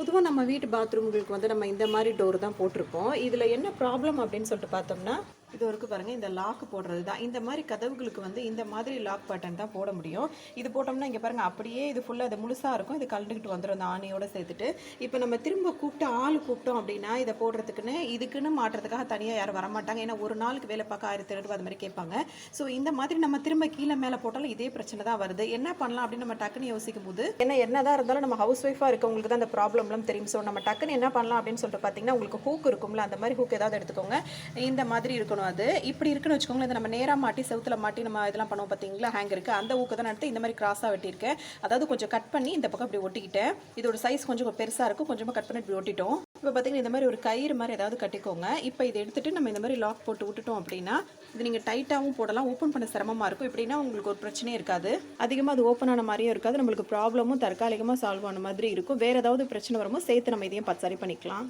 பொதுவாக நம்ம வீட்டு பாத்ரூம்களுக்கு வந்து நம்ம இந்த மாதிரி டோர் தான் போட்டிருப்போம். இதில் என்ன ப்ராப்ளம் அப்படின்னு சொல்லிட்டு பார்த்தோம்னா, இது வரைக்கும் பாருங்கள், இந்த லாக் போடுறது தான். இந்த மாதிரி கதவுகளுக்கு வந்து இந்த மாதிரி லாக் பட்டன் தான் போட முடியும். இது போட்டோம்னா இங்கே பாருங்கள், அப்படியே இது ஃபுல்லாக அது முழுசாக இருக்கும். இது கலந்துக்கிட்டு வந்துடும் அந்த ஆணியோட சேர்த்துட்டு. இப்போ நம்ம திரும்ப கூப்பிட்டு ஆள் கூப்பிட்டோம் அப்படின்னா இதை போடுறதுக்குன்னு இதுக்குன்னு மாட்டுறதுக்காக தனியாக யாரும் வரமாட்டாங்க. ஏன்னா ஒரு நாளுக்கு வேலை பார்க்க 1000 ரூபா அது மாதிரி கேட்பாங்க. ஸோ இந்த மாதிரி நம்ம திரும்ப கீழே மேலே போட்டாலும் இதே பிரச்சனை தான் வருது. என்ன பண்ணலாம் அப்படின்னு நம்ம டக்குன்னு யோசிக்கும் போது, என்னதான் இருந்தாலும் நம்ம ஹவுஸ் ஒய்ஃபாக இருக்கவங்களுக்கு தான் அந்த ப்ராப்ளம்லாம் தெரியும். ஸோ நம்ம டக்குன்னு என்ன பண்ணலாம் அப்படின்னு சொல்லிட்டு பார்த்தீங்கன்னா, உங்களுக்கு ஹூக் இருக்கும்ல, அந்த மாதிரி ஹூக் ஏதாவது எடுத்துக்கோங்க. இந்த மாதிரி இருக்கணும். அது இப்படி இருக்குன்னு வச்சுக்கோங்களேன். இதை நம்ம நேராக மாட்டி செவுத்துல மாட்டி நம்ம இதெல்லாம் பண்ணுவோம் பார்த்தீங்களா, ஹேங் இருக்குது, அந்த ஊக்கு தான் எடுத்து இந்த மாதிரி கிராஸாக வெட்டியிருக்கேன். அதாவது கொஞ்சம் கட் பண்ணி இந்த பக்கம் இப்படி ஒட்டிக்கிட்டேன். இதோட சைஸ் கொஞ்சம் பெருசாக இருக்கும், கொஞ்சமாக கட் பண்ணி இப்படி ஒட்டிட்டோம். இப்போ பார்த்தீங்கன்னா இந்த மாதிரி ஒரு கயிறு மாதிரி ஏதாவது கட்டிக்கோங்க. இப்போ இதை எடுத்துகிட்டு நம்ம இந்த மாதிரி லாக் போட்டு விட்டுட்டோம் அப்படின்னா இது நீங்கள் டைட்டாகவும் போடலாம், ஓப்பன் பண்ண சிரமமாக இருக்கும். இப்படின்னா உங்களுக்கு ஒரு பிரச்சனையே இருக்காது, அதிகமாக அது ஓப்பன் ஆன மாதிரியும் இருக்காது, நம்மளுக்கு ப்ராப்ளமும் தற்காலிகமாக சால்வ் ஆன மாதிரி இருக்கும். வேறு ஏதாவது பிரச்சனை வரும்போது சேர்த்து நம்ம இதையும் சரி பண்ணிக்கலாம்.